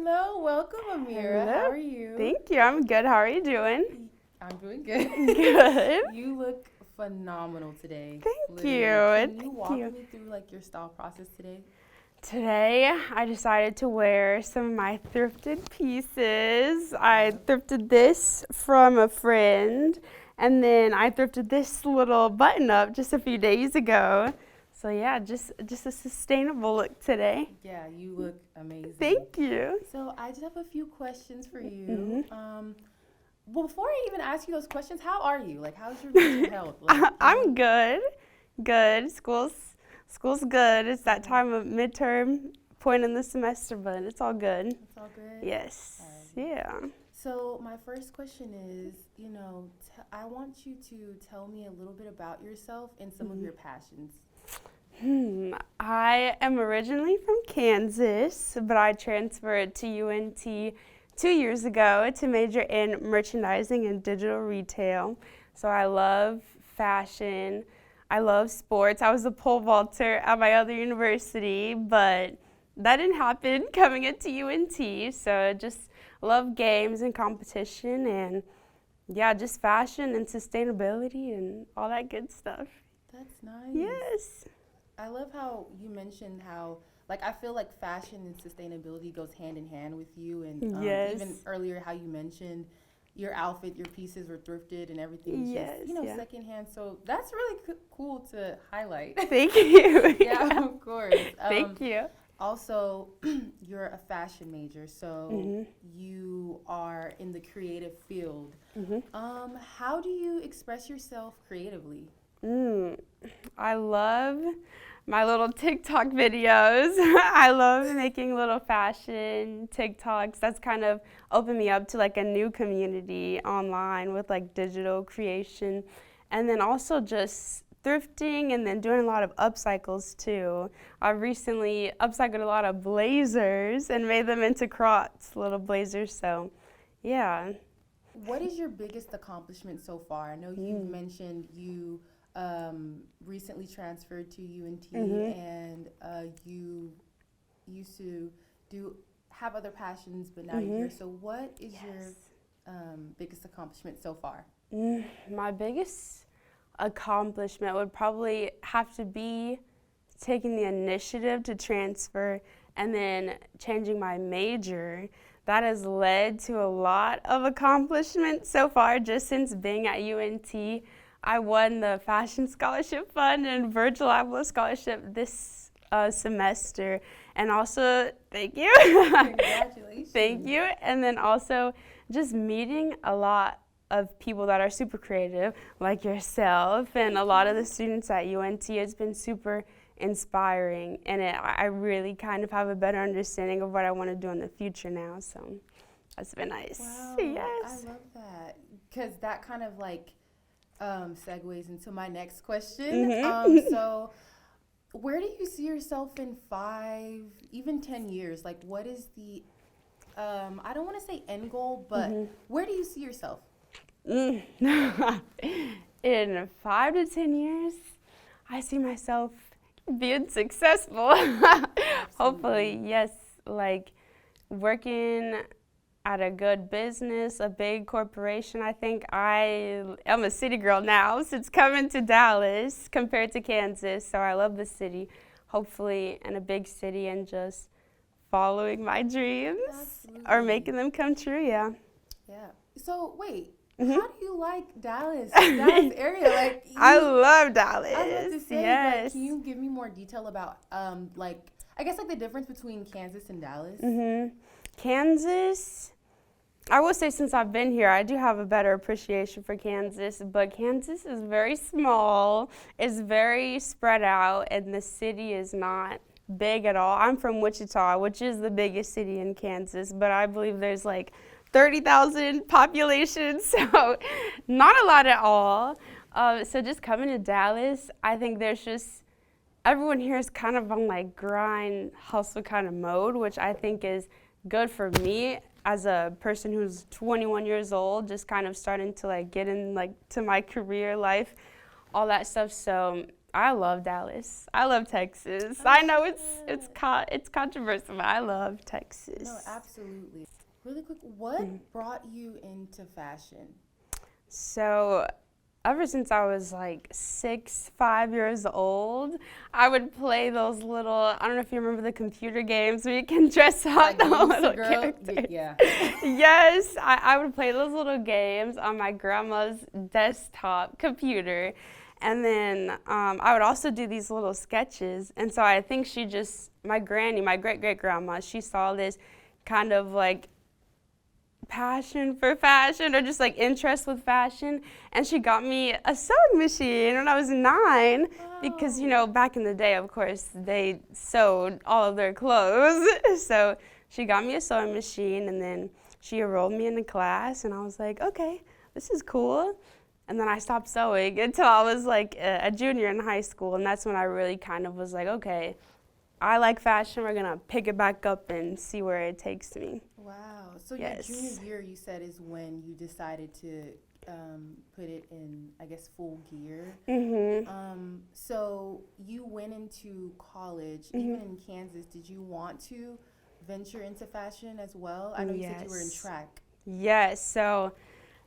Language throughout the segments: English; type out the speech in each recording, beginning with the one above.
Hello, welcome, Amira. Hello. How are you? Thank you. I'm good. How are you doing? I'm doing good. Good. You look phenomenal today. Thank Literally. you. Can you walk me through like your style process today? Today, I decided to wear some of my thrifted pieces. I thrifted this from a friend, and then I thrifted this little button up just a few days ago. So yeah, just a sustainable look today. Yeah, you look amazing. Thank you. So I just have a few questions for you. Well, before I even ask you those questions, how are you? Like, how's your mental health? Like, I'm good. Good. School's good. It's that time of midterm point in the semester, but it's all good. It's all good? Yes. Alright. Yeah. So my first question is, I want you to tell me a little bit about yourself and some of your passions. I am originally from Kansas, but I transferred to UNT 2 years ago to major in merchandising and digital retail. So I love fashion. I love sports. I was a pole vaulter at my other university, but that didn't happen coming into UNT. So I just love games and competition and yeah, just fashion and sustainability and all that good stuff. That's nice. Yes. I love how you mentioned how, like, I feel like fashion and sustainability goes hand in hand with you. And Yes. even earlier, how you mentioned your outfit, your pieces were thrifted and everything was Yes, just, yeah. secondhand. So that's really cool to highlight. Thank you. Yeah, of course. Thank you. Also, you're a fashion major, so you are in the creative field. How do you express yourself creatively? I love my little TikTok videos. I love making little fashion TikToks. That's kind of opened me up to like a new community online with like digital creation. And then also just thrifting and then doing a lot of upcycles too. I've recently upcycled a lot of blazers and made them into crops, little blazers, so yeah. What is your biggest accomplishment so far? I know you've mentioned you recently transferred to UNT and you used to have other passions, but now you're here. So what is your biggest accomplishment so far? My biggest accomplishment would probably have to be taking the initiative to transfer and then changing my major. That has led to a lot of accomplishments so far just since being at UNT. I won the Fashion Scholarship Fund and Virgil Abloh Scholarship this semester. And also, thank you. Congratulations. Thank you. And then also just meeting a lot of people that are super creative, like yourself, and a lot of the students at UNT. It's been super inspiring, and I really kind of have a better understanding of what I want to do in the future now, so that's been nice. Wow, Yes. I love that, because that kind of like segues into my next question. So where do you see yourself in 5, even 10 years? Like, what is the, I don't want to say end goal, but where do you see yourself? In 5 to 10 years, I see myself being successful. Hopefully, yes, like working at a good business, a big corporation. I think I am a city girl now since coming to Dallas compared to Kansas, so I love the city. Hopefully in a big city and just following my dreams or making them come true, yeah. Yeah. So wait, how do you like Dallas area? Like, I love Dallas. I was about to say, yes. like, can you give me more detail about like, I guess like the difference between Kansas and Dallas? Kansas, I will say since I've been here, I do have a better appreciation for Kansas, but Kansas is very small, it's very spread out, and the city is not big at all. I'm from Wichita, which is the biggest city in Kansas, but I believe there's like 30,000 population, so not a lot at all. So just coming to Dallas, I think there's just, everyone here is kind of on like grind, hustle kind of mode, which I think is good for me as a person who's 21 years old, just kind of starting to like get in like to my career life, all that stuff. So I love Dallas. I love Texas. I know it's controversial, but I love Texas. No, absolutely. Really quick, what brought you into fashion? So, ever since I was like 5 years old, I would play those little, I don't know if you remember the computer games where you can dress up Like the you used to little grow- characters. Yeah. Yes, I would play those little games on my grandma's desktop computer. And then I would also do these little sketches. And so I think my great-great-grandma, she saw this kind of like passion for fashion or just like interest with fashion, and she got me a sewing machine when I was 9 because back in the day, of course, they sewed all of their clothes. So she got me a sewing machine, and then she enrolled me in a class, and I was like, okay, this is cool. And then I stopped sewing until I was like a junior in high school, and that's when I really kind of was like, okay, I like fashion, we're gonna pick it back up and see where it takes me. Wow. So Yes. your junior year, you said, is when you decided to put it in, I guess, full gear. Mm-hmm. So you went into college, even in Kansas. Did you want to venture into fashion as well? I know you said you were in track. Yes, so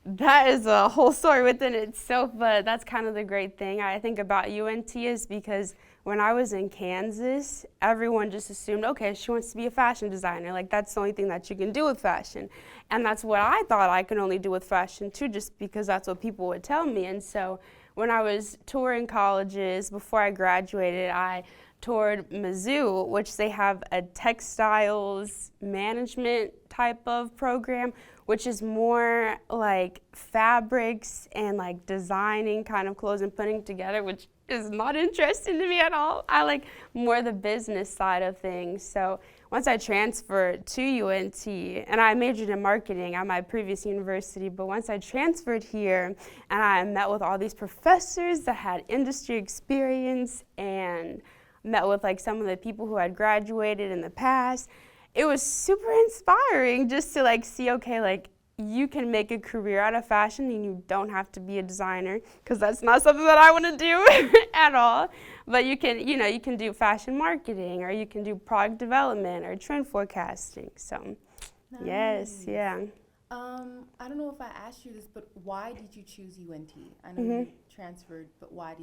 that is a whole story within itself, but that's kind of the great thing I think about UNT is because when I was in Kansas, everyone just assumed, okay, she wants to be a fashion designer. Like, that's the only thing that you can do with fashion. And that's what I thought I could only do with fashion, too, just because that's what people would tell me. And so when I was touring colleges, before I graduated, I toured Mizzou, which they have a textiles management type of program, which is more like fabrics and like designing kind of clothes and putting together, which is not interesting to me at all. I like more the business side of things. So once I transferred to UNT, and I majored in marketing at my previous university, but once I transferred here and I met with all these professors that had industry experience and met with like some of the people who had graduated in the past, it was super inspiring just to like see, okay, like you can make a career out of fashion and you don't have to be a designer, because that's not something that I want to do at all. But you can, you can do fashion marketing, or you can do product development or trend forecasting. So, Nice. Yes, yeah. I don't know if I asked you this, but why did you choose UNT? I know you transferred, but why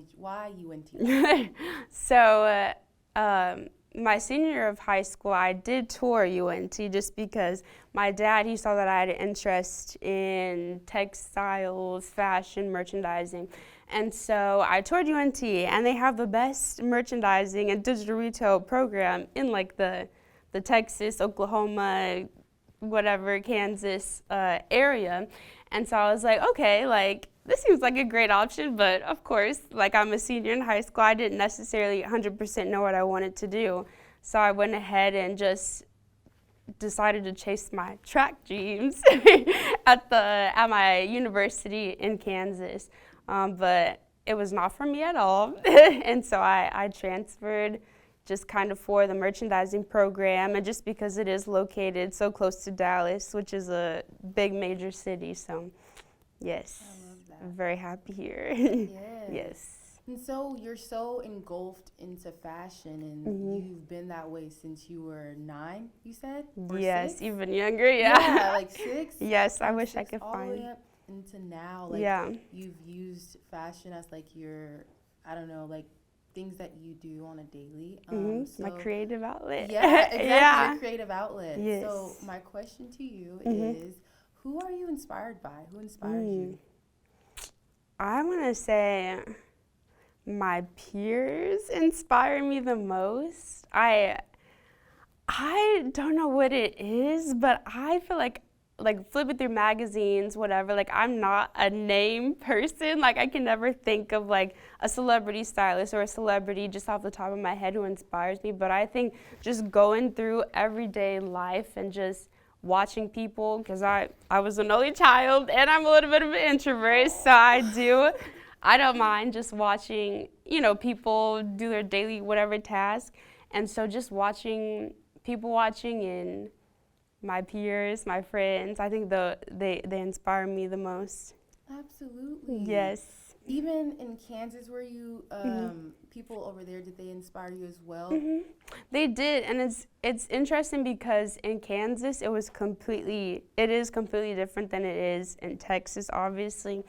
UNT? So, my senior year of high school, I did tour UNT just because my dad, he saw that I had an interest in textiles, fashion, merchandising. And so I toured UNT, and they have the best merchandising and digital retail program in like the Texas, Oklahoma, whatever, Kansas area. And so I was like, okay, like this seems like a great option, but of course, like I'm a senior in high school, I didn't necessarily 100% know what I wanted to do. So I went ahead and just decided to chase my track dreams at my university in Kansas. But it was not for me at all. And so I transferred just kind of for the merchandising program, and just because it is located so close to Dallas, which is a big major city. So yes, I love that. I'm very happy here. Yes. And so you're so engulfed into fashion, and you've been that way since you were 9, you said? Or Yes, 6? even younger, yeah. Yeah, like 6? Yes, I wish I 6 could all the find. way up into now, like Yeah. you've used fashion as like your, I don't know, like things that you do on a daily. So My creative outlet. yeah, exactly, Yeah. your creative outlet. Yes. So my question to you is, who are you inspired by? Who inspires you? I want to say my peers inspire me the most. I don't know what it is, but I feel like flipping through magazines, whatever, like I'm not a name person. Like I can never think of like a celebrity stylist or a celebrity just off the top of my head who inspires me. But I think just going through everyday life and just watching people, because I was an only child and I'm a little bit of an introvert, so I don't mind just watching, people do their daily whatever task. And so just people watching and my peers, my friends, I think they inspire me the most. Absolutely. Yes. Even in Kansas, were you people over there? Did they inspire you as well? They did, and it's interesting because in Kansas it is completely different than it is in Texas. Obviously,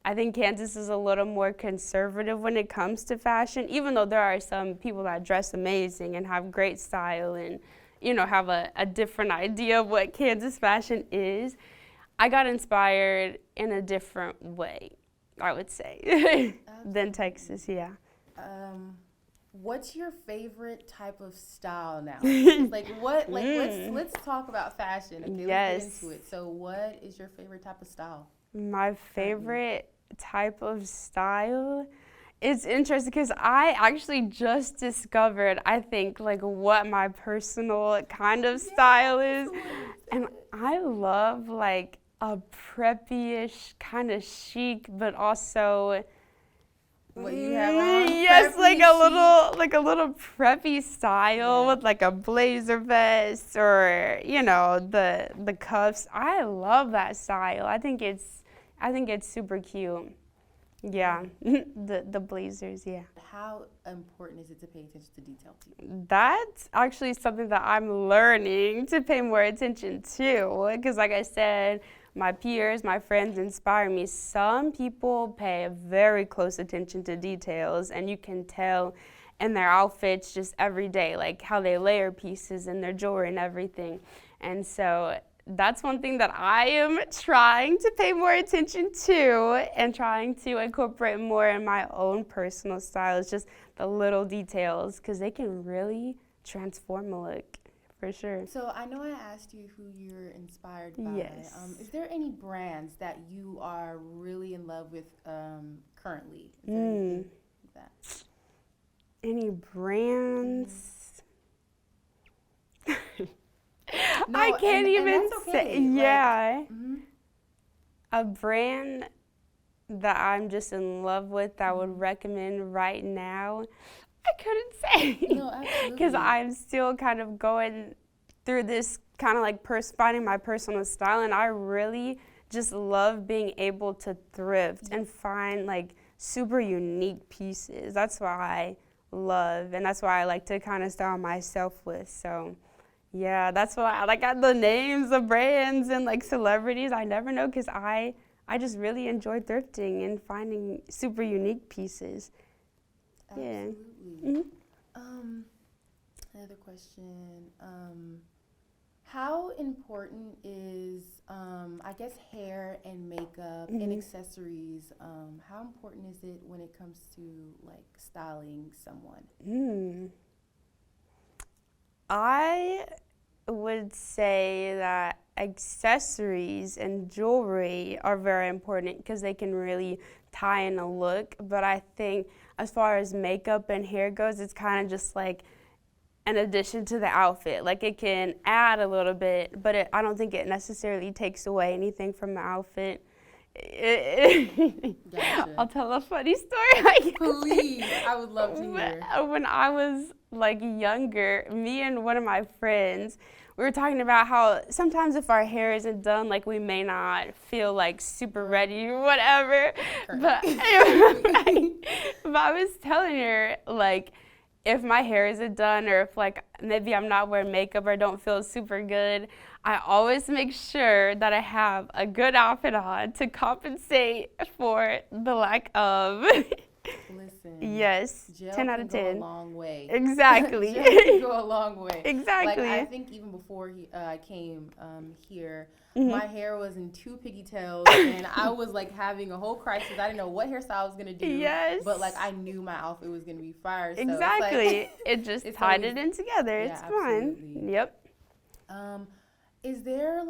I think Kansas is a little more conservative when it comes to fashion, even though there are some people that dress amazing and have great style and, have a different idea of what Kansas fashion is. I got inspired in a different way, I would say, than Texas, yeah. What's your favorite type of style now? Let's talk about fashion. Okay, yes. Let's get into it. So what is your favorite type of style? My favorite type of style, it's interesting because I actually just discovered, I think, what my personal kind of style is. And I love a preppy-ish, kind of chic, but also what you have on? Yes, a little preppy style with a blazer vest or the cuffs. I love that style. I think it's super cute. Yeah, the blazers, yeah. How important is it to pay attention to detail to you? That's actually something that I'm learning to pay more attention to because like I said, my peers, my friends inspire me. Some people pay very close attention to details, and you can tell in their outfits just every day, how they layer pieces in their jewelry and everything. And so that's one thing that I am trying to pay more attention to and trying to incorporate more in my own personal style. It's just the little details because they can really transform a look. For sure. So I know I asked you who you're inspired by. Yes. Is there any brands that you are really in love with currently? Is there anything like that? Any brands? No, I can't even that's okay. say. Yeah. A brand that I'm just in love with that I would recommend right now, I couldn't say. No, absolutely. Because I'm still kind of going through this kind of finding my personal style, and I really just love being able to thrift and find super unique pieces. That's what I love, and that's why I like to kind of style myself with. So yeah, that's why I got the names of brands and celebrities. I never know because I just really enjoy thrifting and finding super unique pieces. Absolutely. Yeah. Another question. How important is, I guess, hair and makeup and accessories? How important is it when it comes to styling someone? I would say that accessories and jewelry are very important because they can really tie in a look. But I think as far as makeup and hair goes, it's kind of just an addition to the outfit. It can add a little bit, but I don't think it necessarily takes away anything from the outfit. Gotcha. I'll tell a funny story. Please, I would love to hear. When I was younger, me and one of my friends, we were talking about how sometimes if our hair isn't done, we may not feel super ready or whatever. But I was telling her if my hair isn't done or if maybe I'm not wearing makeup or don't feel super good, I always make sure that I have a good outfit on to compensate for the lack of. Listen. Yes. Gel 10 out of 10. Go a long way. Exactly. Gel can go a long way. Exactly. I think even before I came here, my hair was in 2 pigtails, and I was having a whole crisis. I didn't know what hairstyle I was gonna do. Yes. But I knew my outfit was gonna be fire. So exactly. It just tied it in together. Yeah, it's fine. absolutely. Yep. Is there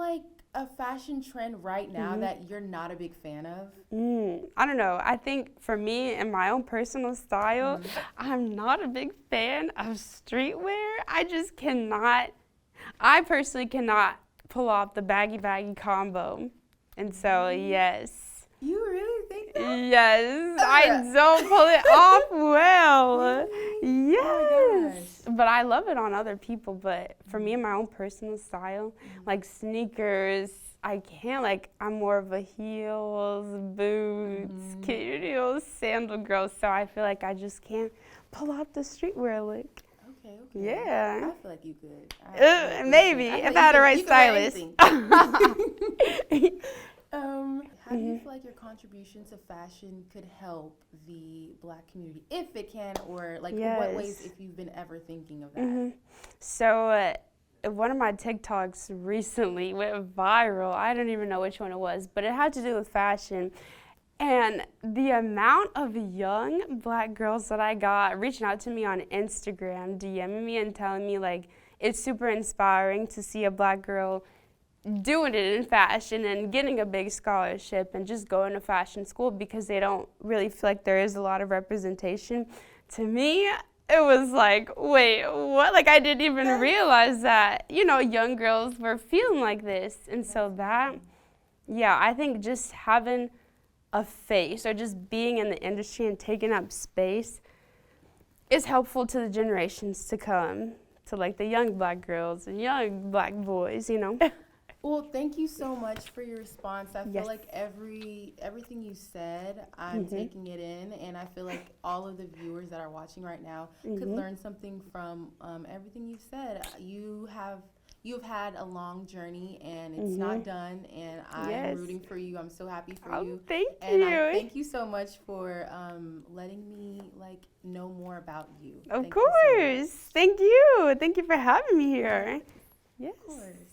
a fashion trend right now that you're not a big fan of? I don't know. I think for me and my own personal style, I'm not a big fan of streetwear. I personally cannot pull off the baggy combo. And so, yes. You really think that? Yes, I don't pull it off well. Really? Yes. Oh my gosh. But I love it on other people. But for me and my own personal style, sneakers, I can't, like, I'm more of a heels, boots, heels, sandal girl, so I feel like I just can't pull out the streetwear look. Okay. Yeah. I feel like you could. Maybe, if I had the right stylist. How do you feel like your contribution to fashion could help the Black community, if it can, or like in what ways, if you've been ever thinking of that? So one of my TikToks recently went viral. I don't even know which one it was, but it had to do with fashion. And the amount of young Black girls that I got reaching out to me on Instagram, DMing me and telling me, like, it's super inspiring to see a Black girl doing it in fashion and getting a big scholarship and just going to fashion school because they don't really feel like there is a lot of representation. To me, it was like, wait, what? Like, I didn't even realize that, you know, young girls were feeling like this. And so that, I think just having a face or just being in the industry and taking up space is helpful to the generations to come, to like the young Black girls and young Black boys, you know. Well, thank you so much for your response. I feel like everything you said, I'm taking it in, and I feel like all of the viewers that are watching right now could learn something from everything you've said. You've had a long journey, and it's not done, and I'm rooting for you. I'm so happy for you. Thank and you. Thank you so much for letting me know more about you. Of course. Thank you. Thank you for having me here. Yes. Of course.